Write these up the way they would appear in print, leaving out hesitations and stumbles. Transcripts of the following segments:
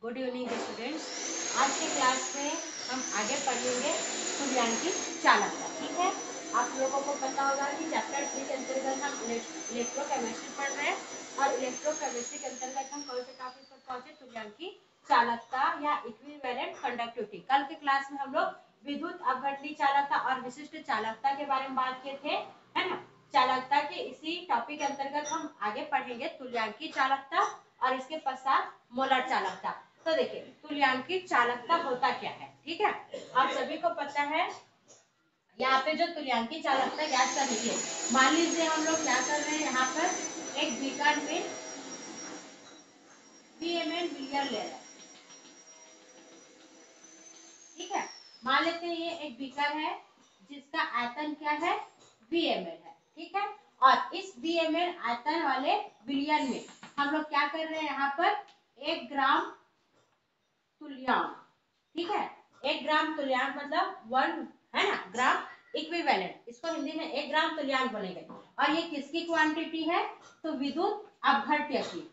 Good evening students. आज के class में हम आगे पढ़ेंगे तुल्यांकी चालकता। ठीक है, आप लोगों को पता होगा कि चैप्टर 3 के अंतर्गत हम इलेक्ट्रोकेमिस्ट्री पढ़ रहे हैं और इलेक्ट्रोकेमिस्ट्री के अंतर्गत हम कौन से टॉपिक पर पहुंचे? तुल्यांकी चालकता या इक्विवेलेंट कंडक्टिविटी। कल के क्लास में हम लोग विद्युत अपघटनी चालकता और विशिष्ट चालकता के बारे में बात किए थे, है ना। चालकता के इसी टॉपिक के अंतर्गत हम आगे पढ़ेंगे तुल्यांकी चालकता और इसके पश्चात मोलर चालकता। तो देखिए तुल्यांकी चालकता होता क्या है। ठीक है, आप सभी को पता है यहाँ पे जो तुल्यांकी चालकता ज्ञात करनी है। मान लीजिए हम लोग क्या कर रहे हैं, यहाँ पर एक बीकर में VMN बिलियन ले रहे हैं। ठीक है, मान लेते हैं ये एक बीकर है जिसका आयतन क्या है, VMN है। ठीक है, और इस VMN आयतन वाले बिलियन में हम लोग क्या कर रहे हैं, यहाँ पर 1 ग्राम तुल्यांक। ठीक है, 1 ग्राम तुल्यांक मतलब 1 है ना ग्राम इक्विवेलेंट, इसको हिंदी में 1 ग्राम तुल्यांक बोलेंगे। और ये किसकी क्वांटिटी है, तो विद्युत अपघट्य की,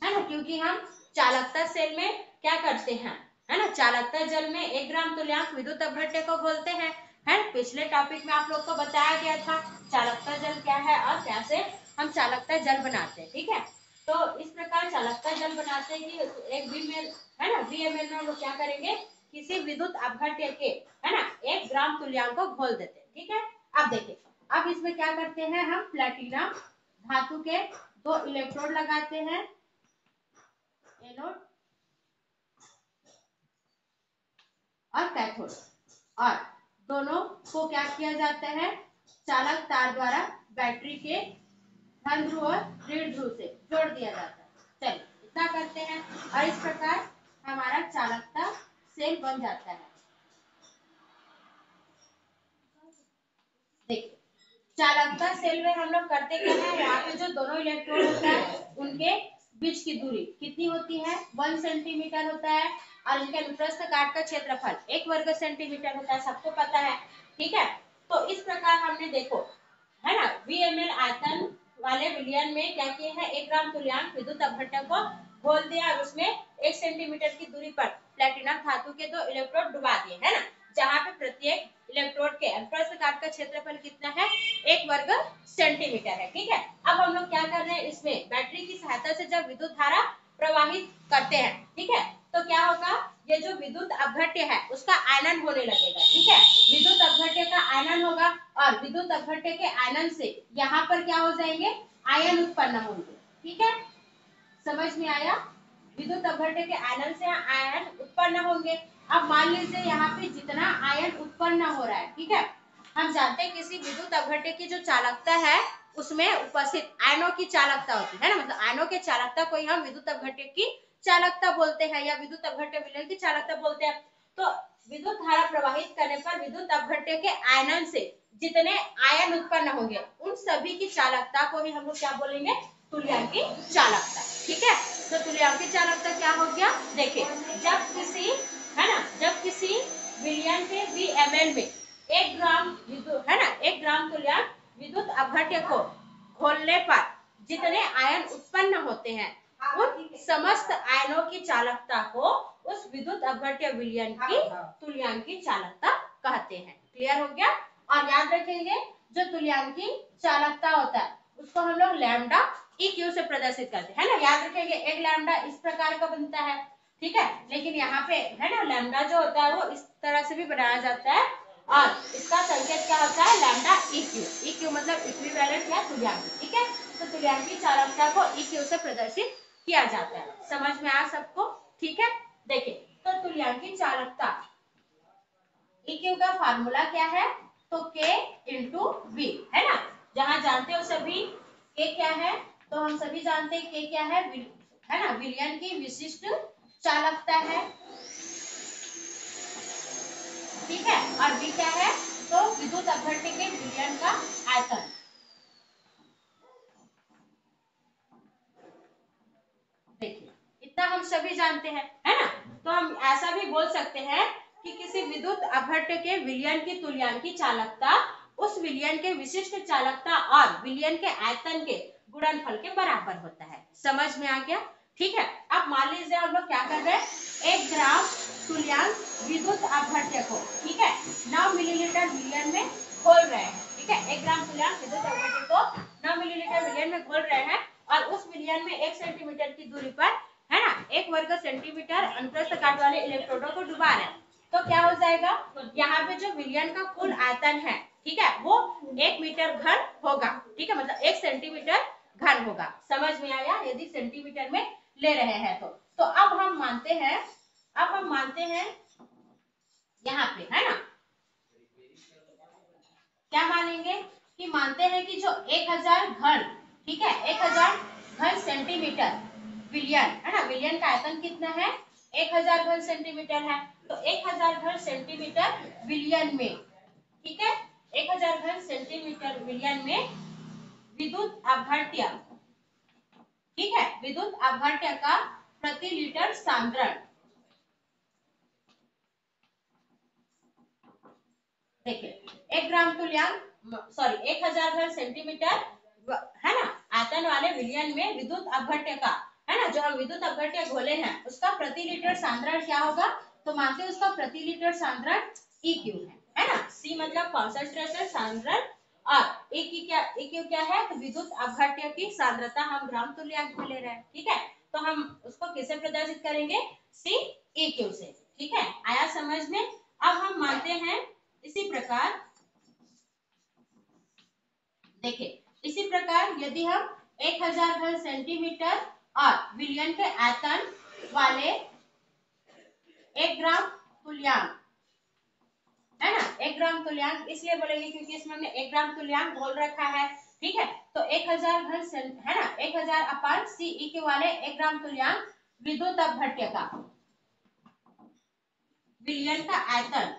है ना। क्योंकि हम चालकता सेल में क्या करते हैं, है ना, चालकता जल में 1 ग्राम तुल्यांक विद्युत अपघट्य को घोलते हैं। है पिछले टॉपिक में आप लोग को बताया गया था चालकता जल क्या है और कैसे हम चालकता जल बनाते हैं। ठीक है, तो इस प्रकार चालकता जल बनाते हैं कि एक VML है ना, VML में हम लोग क्या करेंगे, किसी विद्युत अपघट्य के, है ना, 1 ग्राम तुल्यांक को घोल देते हैं। ठीक है, अब देखिए अब इसमें क्या करते हैं, हम प्लेटिनम धातु के 2 इलेक्ट्रोड लगाते हैं, एनोड और कैथोड, और दोनों को क्या किया जाता है, चालक तार द्वारा बैटरी के धन ध्रुव और ऋण ध्रुव से जोड़ दिया जाता है। चलिए इतना करते हैं और इस प्रकार हमारा चालकता सेल बन जाता है। देखिए चालकता सेल में हम लोग करते क्या है, यहाँ पे जो दोनों इलेक्ट्रोड होता है उनके बीच की दूरी कितनी होती है, 1 सेंटीमीटर होता है, और इनके अनुप्रस्थ काट का क्षेत्रफल 1 वर्ग सेंटीमीटर होता है, सबको पता है। ठीक है, तो इस प्रकार हमने देखो, है ना, VML आयतन वाले विलयन में क्या किए हैं, 1 ग्राम तुल्यांक विद्युत अपघट्य को घोल दिया और उसमें 1 सेंटीमीटर की दूरी पर प्लेटिनम धातु के 2 इलेक्ट्रोड डुबा दिए, है ना, जहां पे प्रत्येक इलेक्ट्रोड के अनुप्रस्थ काट का क्षेत्रफल कितना है, 1 वर्ग सेंटीमीटर है। ठीक है, अब हम लोग क्या कर रहे हैं, इसमें बैटरी की सहायता से जब विद्युत धारा प्रवाहित करते हैं, ठीक है, तो क्या होगा, ये जो विद्युत अपघट्य है उसका आयनन होने लगेगा। ठीक है, विद्युत अपघट्य का आयनन होगा और विद्युत अपघट्य के आयनन से यहाँ पर क्या हो जाएंगे, आयन उत्पन्न होंगे। ठीक है, समझ में आया, विद्युत अपघट्य के आयनन से आयन उत्पन्न होंगे। अब मान लीजिए यहाँ पे जितना आयन उत्पन्न हो रहा है, ठीक है, हम जानते हैं किसी विद्युत अपघट्य की जो चालकता है उसमें उपस्थित आयनों की चालकता होती है ना, मतलब आयनों के चालकता को ही हम विद्युत अपघट्य की चालकता बोलते हैं या विद्युत अपघट्य विलयन की चालकता बोलते हैं। तो विद्युत धारा प्रवाहित करने पर विद्युत अपघट्य के आयनन से जितने आयन उत्पन्न होंगे उन सभी की चालकता को ही हम लोग क्या बोलेंगे, तुल्यांकी चालकता। ठीक है, तो तुल्यांकी चालकता क्या हो गया, देखिए जब किसी, है ना, जब किसी विलयन के VML में 1 ग्राम विद्युत, है ना, 1 ग्राम तुल्यांक विद्युत अपघट्य को घोलने पर जितने आयन उत्पन्न होते हैं उन समस्त आयनों की चालकता को उस विद्युत अपघट्य विलयन की तुल्यांकी चालकता कहते हैं। क्लियर हो गया, और याद रखेंगे जो तुल्यांकी चालकता होता है उसको हम लोग लैम्डा EQ से प्रदर्शित करते हैं, है ना, याद रखेंगे एक लैम्डा इस प्रकार का बनता है। ठीक है, लेकिन यहाँ पे है ना लैम्डा जो होता है वो इस तरह से भी बनाया जाता है और इसका संकेत क्या होता है, लैम्डा EQ मतलब इक्विवेलेंट या तुल्यांकी। ठीक है, तो तुल्यांकी चालकता को EQ से प्रदर्शित किया जाता है। समझ में आया सबको? ठीक है, देखिए तो तुल्यांकी चालकता EQ का फार्मूला क्या है, तो K इंटू V, है ना, जहां जानते हो सभी K क्या है, तो हम सभी जानते हैं K क्या है ना, विलयन की विशिष्ट चालकता है। ठीक है, और V क्या है, तो विद्युत अपघट्य के विलयन का आयतन। देखिए इतना हम सभी जानते हैं, है ना, तो हम ऐसा भी बोल सकते हैं कि किसी विद्युत अपघट्य के विलयन की तुल्यांकी चालकता उस विलयन के विशिष्ट चालकता और विलयन के आयतन के गुणनफल के बराबर होता है। समझ में आ गया? ठीक है। अब मान लीजिए हम लोग क्या कर रहे हैं, 1 ग्राम तुल्यांक विद्युत अपघट्य को, ठीक है, 9 मिलीलीटर विलयन में घोल रहे हैं। ठीक है, 1 ग्राम तुल्यांक विद्युत अपघट्य को 9 मिलीलीटर विलयन में घोल रहे हैं और उस विलयन में 1 सेंटीमीटर की दूरी पर, है ना, 1 वर्ग सेंटीमीटर अनुप्रस्थ काट वाले इलेक्ट्रोडों को डुबा रहे हैं। तो क्या हो जाएगा, यहाँ पे जो विलयन का कुल आयतन है, ठीक है, वो 1 मीटर घन होगा। ठीक है, मतलब 1 सेंटीमीटर घन होगा। समझ में आया, यदि सेंटीमीटर में ले रहे हैं तो अब हम मानते हैं, यहाँ पे, है ना, क्या मानेंगे कि मानते हैं कि जो 1000 घन, ठीक है, 1000 घन सेंटीमीटर विलयन, है ना, विलयन का आयतन कितना है, 1000 घन सेंटीमीटर है। तो 1000 घन सेंटीमीटर विलयन में, ठीक है, 1000 घन सेंटीमीटर विलयन में विद्युत अपघट्य, ठीक है, विद्युत अपघट्य का प्रति लीटर सांद्रण, देखिए 1 ग्राम तुल्यांक, सॉरी 1000 घन सेंटीमीटर, है ना, आयतन वाले विलयन में विद्युत अपघट्य का, है ना, जो हम विद्युत अपघट्य घोले हैं उसका प्रति लीटर सांद्रण क्या होगा, तो मानते हैं उसका प्रति लीटर सांद्रण EQ है ना, C मतलब कॉन्सेंट्रेशन सांद्रण, और EQ क्या है, तो विद्युत अपघट्य की सांद्रता हम ग्राम तुल्यांक में ले रहे हैं। ठीक है, तो हम उसको किसे प्रदर्शित करेंगे, CEQ से। ठीक है, आया समझ में। अब हम मानते हैं इसी प्रकार, देखिए इसी प्रकार यदि हम 1000 घन सेंटीमीटर और विलयन के आयतन वाले 1 ग्राम तुल्यांक, है ना, 1 ग्राम तुल्यांक इसलिए बोलेंगे क्योंकि इसमें हमने 1 ग्राम तुल्यांक घोल रखा है। ठीक है, तो 1000 घन, है ना, 1000 अपान CEQ वाले 1 ग्राम तुल्यांक विद्युत अपघट्य का विलयन का आयतन,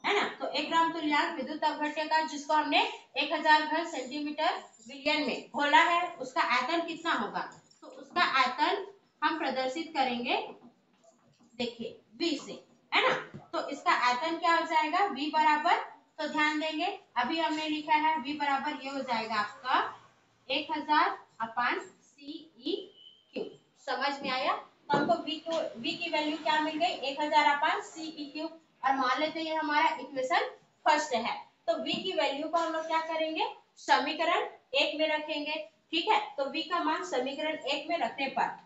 है ना, तो 1 ग्राम तुल्यांक विद्युत अपघट्य का जिसको हमने 1000 घन सेंटीमीटर विलयन में घोला है, उसका आयतन कितना होगा, तो उसका आयतन हम प्रदर्शित करेंगे, देखिए V से, है ना, तो इसका आयतन क्या हो जाएगा, V बराबर, तो ध्यान देंगे अभी हमने लिखा है V बराबर, ये हो जाएगा आपका 1000 अपान CEQ। समझ में आया, तो हमको V की वैल्यू क्या मिल गई, 1000 अपान CEQ, और मान लेते हैं ये हमारा इक्वेशन फर्स्ट है। तो V की वैल्यू को हम लोग क्या करेंगे, समीकरण 1 में रखेंगे। ठीक है, तो V का मान समीकरण 1 में रखने पर,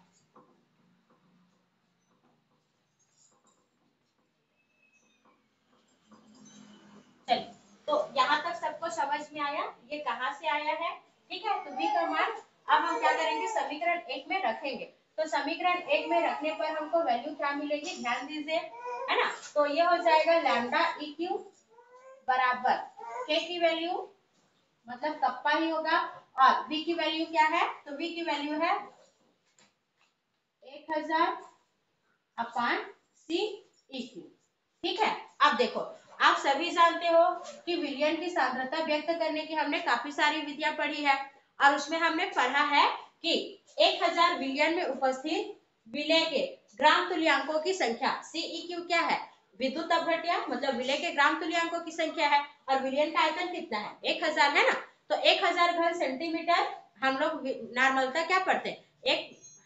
चलिए, तो यहाँ तक सबको समझ में आया ये कहाँ से आया है। ठीक है, तो V का मान अब हम क्या करेंगे, समीकरण 1 में रखेंगे। तो समीकरण 1 में रखने पर हमको वैल्यू क्या मिलेगी, ध्यान दीजिए, है ना, तो ये हो जाएगा लैम्डा EQ बराबर K की वैल्यू, मतलब कप्पा ही होगा, और V की वैल्यू क्या है, तो V की वैल्यू है 1000 अपान CEQ। ठीक है, अब देखो आप सभी जानते हो कि विलयन की सांद्रता व्यक्त करने की हमने काफी सारी विधियां पढ़ी है, और उसमें हमने पढ़ा है कि 1000 विलयन में उपस्थित विलय के ग्राम तुल्यांकों की संख्या, CEQ क्या है, विद्युत अपघट्य, मतलब विलय के ग्राम तुल्यांकों की संख्या है, और विलयन का आयतन कितना है, 1000 है ना, तो 1000 घन सेंटीमीटर हम लोग नॉर्मलता क्या पढ़ते हैं,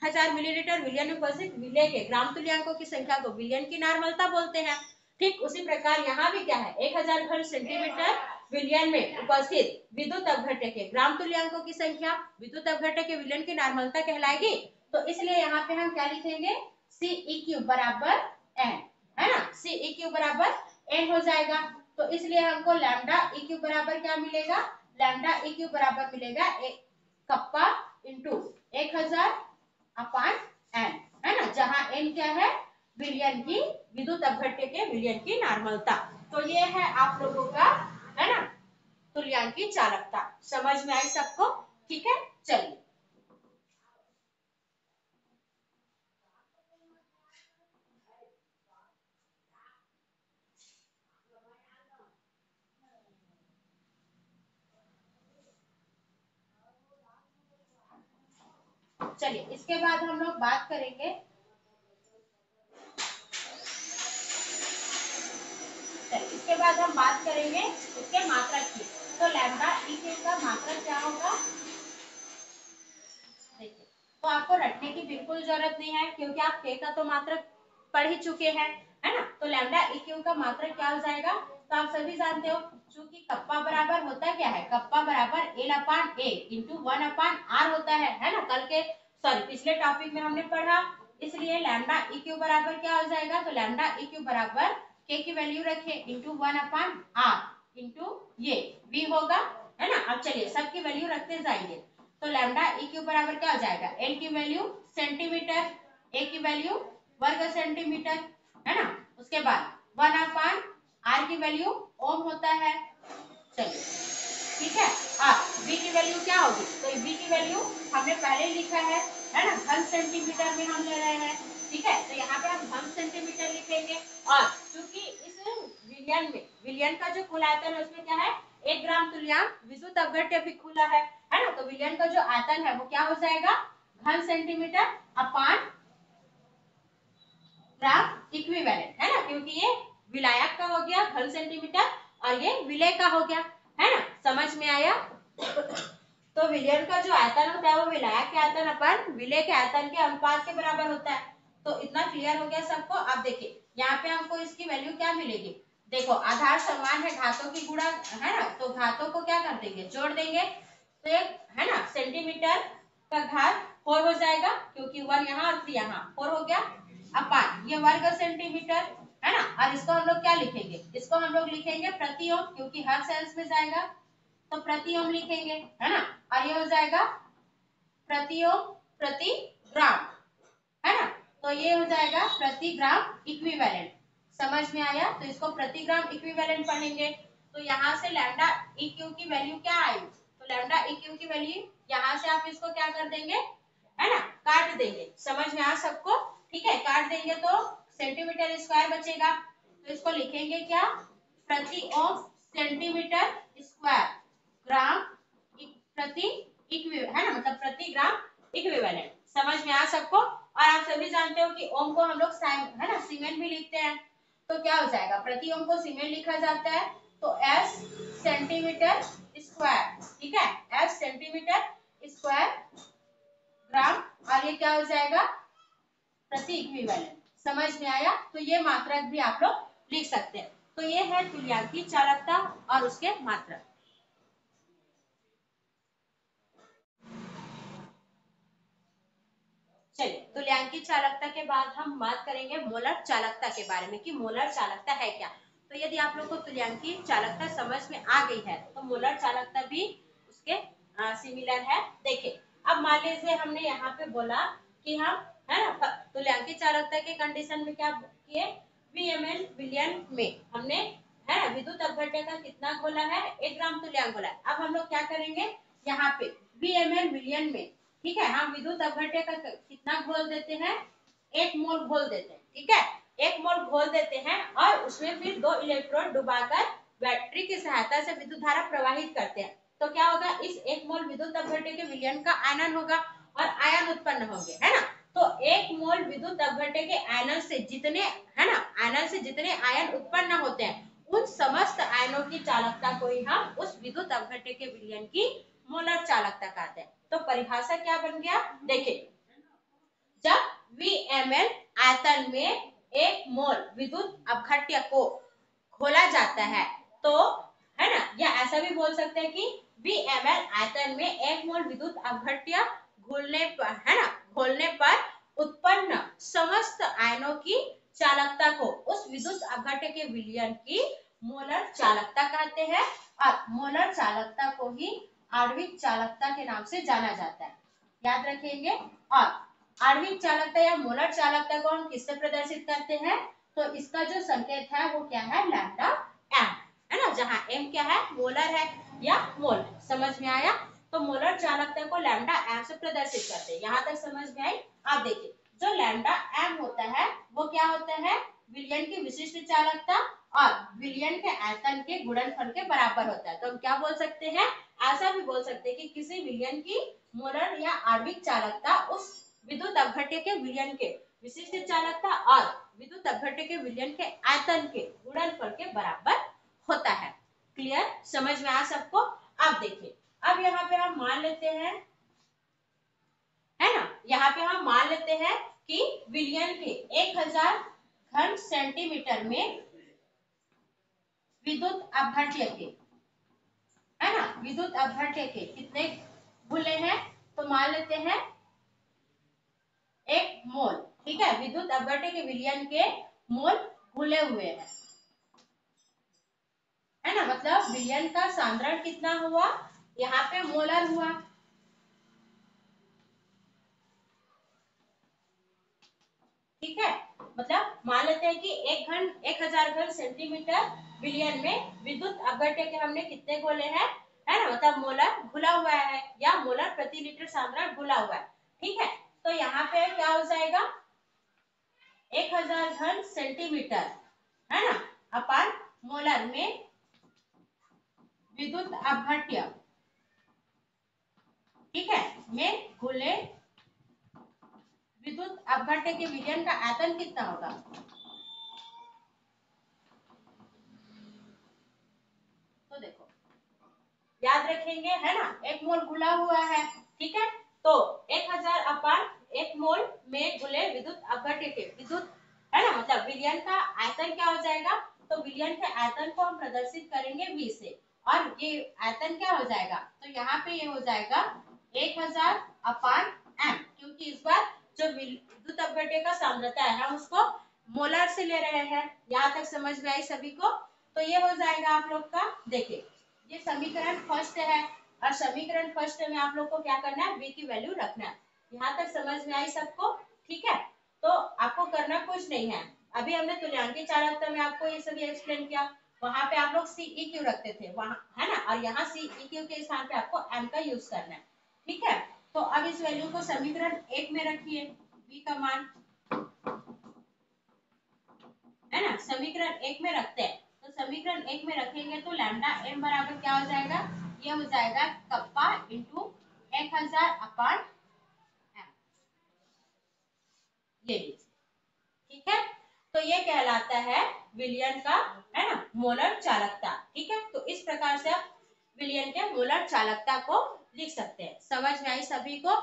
1000 मिलीलीटर विलयन में उपस्थित विलय के ग्राम तुल्यांकों की संख्या को विलयन की नॉर्मलता बोलते हैं। ठीक उसी प्रकार यहाँ भी क्या है, 1000 घन सेंटीमीटर विलयन में उपस्थित विद्युत अपघट्य के ग्राम तुल्यांकों की संख्या विद्युत अपघट्य के विलयन की नॉर्मलता कहलाएगी। तो इसलिए यहाँ पे हम क्या लिखेंगे, CEQ बराबर n, है ना, CEQ बराबर n हो जाएगा। तो इसलिए हमको लैम्डा EQ बराबर क्या मिलेगा, लैम्डा EQ बराबर मिलेगा एक कप्पा इंटू 1000 अपान n, है ना, जहां n क्या है, विलयन की, विद्युत अपघट्य के विलयन की नॉर्मलता। तो ये है आप लोगों का, है ना, तुल्यांक की चालकता। समझ में आई सबको, ठीक है, चलिए चलिए इसके बाद हम लोग बात करेंगे, इसके बाद हम बात करेंगे इसके मात्रक की। तो लैम्डा E का मात्रक क्या होगा, देखिए तो आपको रटने की बिल्कुल जरूरत नहीं है, क्योंकि आप के का तो मात्रक पढ़ ही चुके हैं, है ना। तो लैम्डा इक्यू का मात्रक क्या हो जाएगा, तो आप सभी जानते हो, चूंकि कप्पा बराबर होता क्या है, कप्पा बराबर L upon A into 1 upon R होता है ना। कल के पिछले टॉपिक में हमने पढ़ा, इसलिए लैम्डा इक्यू बराबर क्या हो जाएगा, तो लैम्डा इक्यू बराबर के की वैल्यू रखे इंटू 1 अपान आर इंटू ये वी होगा, है ना। अब चलिए सबकी वैल्यू रखते जाएंगे, तो लैम्डा इक्यू बराबर क्या हो जाएगा, एल की वैल्यू सेंटीमीटर, ए की वैल्यू वर्ग सेंटीमीटर, है ना। उसके बाद 1 अपान आर की वैल्यू ओम होता है। चलिए ठीक है। अब v की वैल्यू क्या होगी, तो v की वैल्यू हमने पहले ही लिखा है ना, घन सेंटीमीटर में हम ले रहे हैं, ठीक है। तो यहाँ पे हम घन सेंटीमीटर लिखेंगे, और क्योंकि इस विलयन का जो कुल आयतन है उसमें क्या है, 1 ग्राम तुल्यांक विद्युत अपघट्य भी खुला है ना। तो विलयन का जो आयतन है वो क्या हो जाएगा, घन सेंटीमीटर अपान ग्राम इक्विवेलेंट, है ना, क्योंकि ये विलायक का हो गया घन सेंटीमीटर और ये विलय का हो गया, है ना। समझ में आया। तो विलयन का जो आयतन होता है वो विलायक के आयतन अपन विलय के आयतन के अनुपात के बराबर होता है। तो इतना क्लियर हो गया सबको। अब देखिए यहाँ पे हमको इसकी वैल्यू क्या मिलेगी, देखो आधार समान है, घातों की गुणा, है ना, तो घातों को क्या कर देंगे, जोड़ देंगे, तो एक है ना सेंटीमीटर का घात 4 हो जाएगा, क्योंकि 1 यहाँ और 3 यहाँ, 4 हो गया अपान ये वर्ग सेंटीमीटर, है ना। और इसको हम लोग क्या लिखेंगे, इसको हम लोग लिखेंगे प्रति ओम, क्योंकि हर सेल्स में जाएगा तो प्रति ओम लिखेंगे, है ना। और ये हो जाएगा प्रति ओम प्रति ग्राम, है ना। तो ये हो जाएगा प्रति ग्राम इक्विवेलेंट। समझ में आया। तो इसको प्रति ग्राम इक्विवेलेंट पढ़ेंगे। तो यहाँ से लैम्डा इक्यू की वैल्यू क्या आई, तो लैम्डा इक्यू की वैल्यू यहाँ से आप इसको क्या कर देंगे, है ना, काट देंगे। समझ में आ सबको, ठीक है। काट देंगे तो सेंटीमीटर स्क्वायर बचेगा, तो इसको लिखेंगे क्या, प्रति ओम सेंटीमीटर स्क्वायर ग्राम प्रति इक्वि, है ना, मतलब प्रति ग्राम इक्विवेलेंट। समझ में आ सबको। और आप सभी जानते हो कि ओम को हम लोग है ना सीमेंट भी लिखते हैं, तो क्या हो जाएगा, प्रति ओम को सीमेंट लिखा जाता है तो एस सेंटीमीटर स्क्वायर, ठीक है, एस सेंटीमीटर स्क्वायर ग्राम, और ये क्या हो जाएगा प्रति इक्विवेलेंट। समझ में आया। तो ये मात्रक भी आप लोग लिख सकते हैं। तो ये है तुल्यांकी चालकता और उसके मात्रक। चलिए तुल्यांकी चालकता के बाद हम बात करेंगे मोलर चालकता के बारे में कि मोलर चालकता है क्या। तो यदि आप लोग को तुल्यांकी चालकता समझ में आ गई है तो मोलर चालकता भी उसके सिमिलर है। देखिए अब मान लीजिए हमने यहाँ पे बोला कि हम, है ना, तुल्यांकी चालकता के कंडीशन में क्या किए, VmL विलियन में हमने, है ना, विद्युत अपघट्य का कितना घोला है, 1 ग्राम तुल्यांक घोला है। अब हम लोग क्या करेंगे, यहाँ पे VmL विलियन में, ठीक है, हम विद्युत अपघट्य का कितना घोल देते हैं, 1 मोल घोल देते हैं, ठीक है, 1 मोल घोल देते हैं और उसमें फिर 2 इलेक्ट्रोड डुबाकर बैटरी की सहायता से विद्युत धारा प्रवाहित करते हैं। तो क्या होगा, इस 1 मोल विद्युत अपघट्य के विलयन का आयनन होगा और आयन उत्पन्न होंगे, है ना। तो 1 मोल विद्युत अपघट्य के आयनन से जितने, है ना, आयनन से जितने आयन उत्पन्न होते हैं उन समस्त आयनों की चालकता को ही हम उस विद्युत अपघट्य के विलयन की मोलर चालकता कहते हैं। तो परिभाषा क्या बन गया, देखिए जब VmL आयतन में 1 मोल विद्युत अपघट्य को घोला जाता है तो, है ना, या ऐसा भी बोल सकते हैं कि VmL आयतन में 1 मोल विद्युत अपघट्य घोलने पर, है ना, घोलने पर उत्पन्न समस्त आयनों की चालकता को उस विद्युत अपघट्य के विलयन की मोलर चालकता कहते हैं। और मोलर चालकता को ही आणविक चालकता के नाम से जाना जाता है, याद रखेंगे। और आणविक चालकता या मोलर चालकता को हम किससे प्रदर्शित करते हैं, तो इसका जो संकेत है वो क्या है, लैम्डा एम, है ना, जहाँ एम क्या है, मोलर है या मोल। समझ में आया। तो मोलर चालकता को लैम्डा एम से प्रदर्शित करते हैं। यहाँ तक समझ में आई। आप देखिए जो लैम्डा एम होता है वो क्या होता है, विलयन की विशिष्ट चालकता और विलयन के आयतन के गुणनफल के बराबर होता है। तो हम क्या बोल सकते हैं, ऐसा भी बोल सकते हैं कि किसी विलयन की मोलर या आणविक चालकता उस विद्युत अपघट्य के विलयन के विशिष्ट चालकता और विद्युत अपघट्य के विलयन के आयतन के गुणनफल के बराबर होता है। क्लियर, समझ में आ सबको। अब देखिए अब यहाँ पे हम मान लेते हैं, है ना, यहाँ पे हम मान लेते हैं कि विलियन के 1000 घन सेंटीमीटर में विद्युत अपघट्य के, है ना, विद्युत अपघट्य के कितने घुले हैं, तो मान लेते हैं 1 मोल। ठीक है, विद्युत अपघट्य के विलियन के मोल घुले हुए हैं, है ना, मतलब विलियन का सांद्रण कितना हुआ, यहाँ पे मोलर हुआ। ठीक है, मतलब मान लेते हैं कि 1000 घन सेंटीमीटर विलियन में विद्युत अपघट्य के हमने कितने घोले हैं, है ना, मतलब मोलर घुला हुआ है या मोलर प्रति लीटर सांद्रण घुला हुआ है। ठीक है, तो यहाँ पे क्या हो जाएगा, 1000 घन सेंटीमीटर, है ना, अपान मोलर में विद्युत अपघट्य, ठीक है, में घुले विद्युत अपघट्य के विलियन का आयतन कितना होगा। तो देखो याद रखेंगे, है ना, 1 मोल घुला हुआ है। ठीक है, तो 1000 अपान 1 मोल में घुले विद्युत अपघट्य के विद्युत, है ना, मतलब विलियन का आयतन क्या हो जाएगा, तो विलियन के आयतन को हम प्रदर्शित करेंगे V से, और ये आयतन क्या हो जाएगा, तो यहाँ पे ये हो जाएगा 1000 अपान m, क्योंकि इस बार जो विद्युत अपघट्य का सांद्रता है हम उसको मोलर से ले रहे हैं। यहाँ तक समझ में आई सभी को। तो ये हो जाएगा आप लोग का, देखिए ये समीकरण फर्स्ट है, और समीकरण फर्स्ट में आप लोग को क्या करना है, v की वैल्यू रखना है। यहाँ तक समझ में आई सबको। ठीक है, तो आपको करना कुछ नहीं है, अभी हमने तुल्यांकी चालकता में आपको ये सभी एक्सप्लेन किया, वहां पे आप लोग Ceq रखते थे वहां, है ना, और यहाँ Ceq के स्थान पे आपको m का यूज करना है। ठीक है, तो अब इस वैल्यू को समीकरण 1 में रखिए, v का मान, है ना, समीकरण 1 में रखते हैं, तो समीकरण 1 में रखेंगे तो लैम्डा m बराबर क्या हो जाएगा, ये हो जाएगा कप्पा इंटू 1000 अपान m, ये लीजिए। ठीक है, तो ये कहलाता है विलियन का, है ना, मोलर चालकता। ठीक है, तो इस प्रकार से आप विलियन के मोलर चालकता को लिख सकते हैं। समझ में आई सभी को।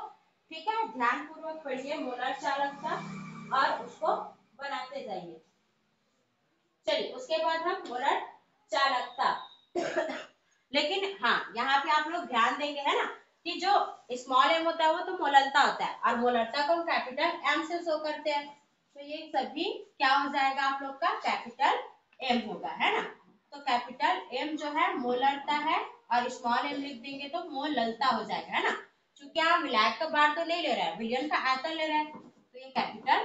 ठीक है, ध्यान पूर्वक पढ़िए मोलर चालकता और उसको बनाते जाइए। चलिए उसके बाद हम मोलर चालकता लेकिन हाँ, यहाँ पे आप लोग ध्यान देंगे, है ना, कि जो स्मॉल m होता है वो तो मोलरता होता है, और मोलरता को हम कैपिटल M से शो करते हैं, तो ये सभी क्या हो जाएगा आप लोग का, कैपिटल M होगा, है ना। तो कैपिटल M जो है मोलरता है, और स्मॉल m लिख देंगे तो मोललता हो जाएगा, है ना, क्योंकि हम विलायक का भार तो नहीं ले रहे हैं, विलियन का आयतन ले रहे हैं, तो ये कैपिटल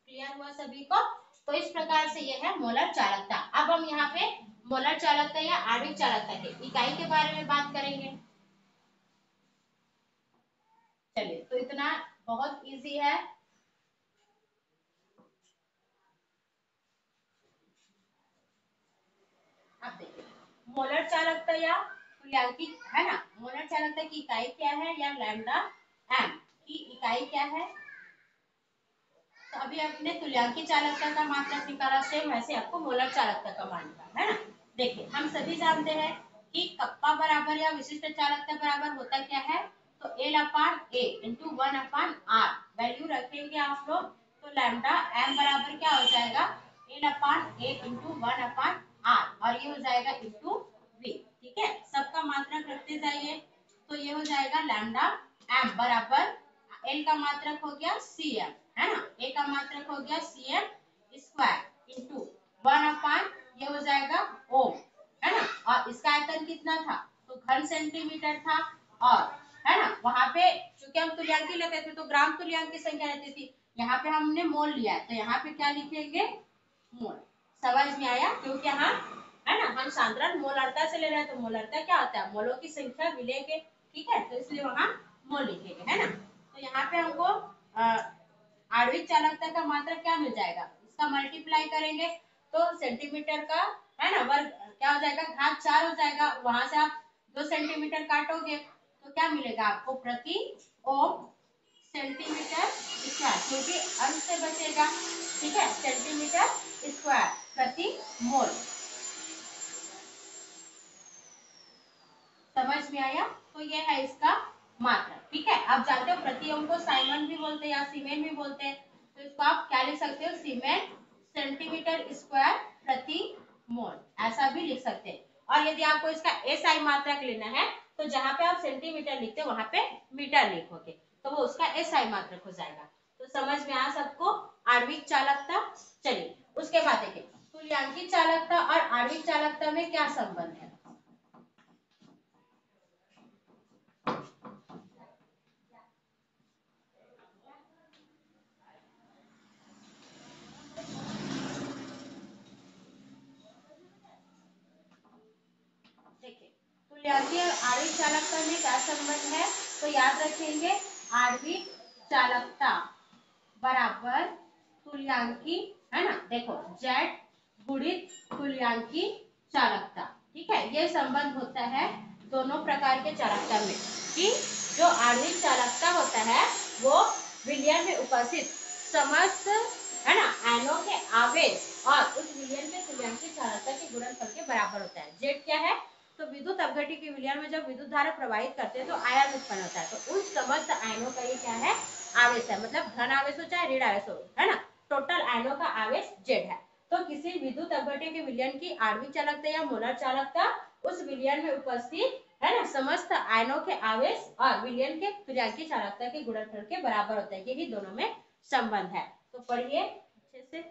क्लियर हुआ सभी को। तो इस प्रकार से यह है मोलर चालकता। अब हम यहाँ पे मोलर चालकता या आणविक चालकता के इकाई के बारे में बात करेंगे। चलिए, तो इतना बहुत इजी है। अब देखिए मोलर चालकता या तुल्यांकी, है ना, मोलर चालकता की इकाई क्या है, या लैम्डा m की इकाई क्या है। तो अभी आपने तुल्यांकी चालकता का मात्रक निकाला, सेम वैसे आपको मोलर चालकता का मान निकालना है ना। देखिए हम सभी जानते हैं कि कप्पा बराबर या विशिष्ट चालकता बराबर होता क्या है, तो L upon A into 1 upon R value रखेंगे आप लोग, तो लैम्डा m बराबर क्या हो जाएगा, L upon A into 1 upon R, और ये हो जाएगा इंटू V। ठीक है, सबका मात्रक रखते जाइए, तो ये हो जाएगा लैम्डा m बराबर L का मात्रक हो गया Cm, है ना, A का मात्रक हो गया Cm स्क्वायर इंटू 1 अपान ये हो जाएगा ओम, है ना, और इसका आयतन कितना था, तो घन सेंटीमीटर था, और है ना वहां पे चूंकि हम तुल्यांकी लेते थे तो ग्राम तुल्यांक की संख्या रहती थी, यहाँ पे हमने मोल लिया है, तो यहाँ पे क्या लिखेंगे, मोल। समझ में आया, क्योंकि यहाँ, है ना, हम सांद्रण मोलरता से ले रहे हैं, तो मोलरता क्या होता है, मोलों की संख्या मिलेंगे। ठीक है, तो इसलिए वहां मोल लिखेंगे, है ना। तो यहाँ पे हमको आणविक चालकता का मात्रक क्या मिल जाएगा, इसका मल्टीप्लाई करेंगे तो सेंटीमीटर का, है ना, वर्ग क्या हो जाएगा, घात 4 हो जाएगा, वहां से आप 2 सेंटीमीटर काटोगे तो क्या मिलेगा आपको, प्रति ओम सेंटीमीटर स्क्वायर, क्योंकि अंश से बचेगा। ठीक है, सेंटीमीटर स्क्वायर प्रति मोल। समझ में आया, तो ये है इसका मात्रा। ठीक है, आप जानते हो प्रतियों को साइमन भी बोलते हैं या सीमेन भी बोलते हैं, तो इसको आप क्या लिख सकते हो, सीमेन सेंटीमीटर स्क्वायर प्रति मोल, ऐसा भी लिख सकते हैं। और यदि आपको इसका एसआई मात्रक लेना है तो जहां पे आप सेंटीमीटर लिखते हो वहां पे मीटर लिखोगे, तो वो उसका एसआई मात्रक हो जाएगा। तो समझ में आया सबको आणविक चालकता। चलिए उसके बाद देखिए तुल्यांकित चालकता और आणविक चालकता में क्या संबंध है। देखिए तुल्यांकीय और आणविक चालकता में क्या संबंध है, तो याद रखेंगे आणविक चालकता बराबर तुल्यांकी, है ना, देखो जेड गुणित तुल्यांकी चालकता। ठीक है, ये संबंध होता है दोनों प्रकार के चालकता में, कि जो आणविक चालकता होता है वो विलयन में उपस्थित समस्त, है ना, आयनों के आवेश और उस विलयन के तुल्यांकी चालकता के गुणनफल के बराबर होता है। जेड क्या है, तो विद्युत अपघट्य के विलयन में जब विद्युत धारा प्रवाहित करते हैं तो आयन उत्पन्न होता है, तो उन समस्त आयनों का ये क्या है, आवेश है, मतलब धन आवेश हो चाहे ऋण आवेश हो, है ना, टोटल आयनों का आवेश जेड है। तो किसी विद्युत अपघट्य के विलयन की आणविक चालकता या मोलर चालकता उस विलयन में उपस्थित, है ना, समस्त आयनों के आवेश और विलयन के तुल्यांकी चालकता के गुणनफल के बराबर होता है, यही दोनों में संबंध है। तो पढ़िए अच्छे से।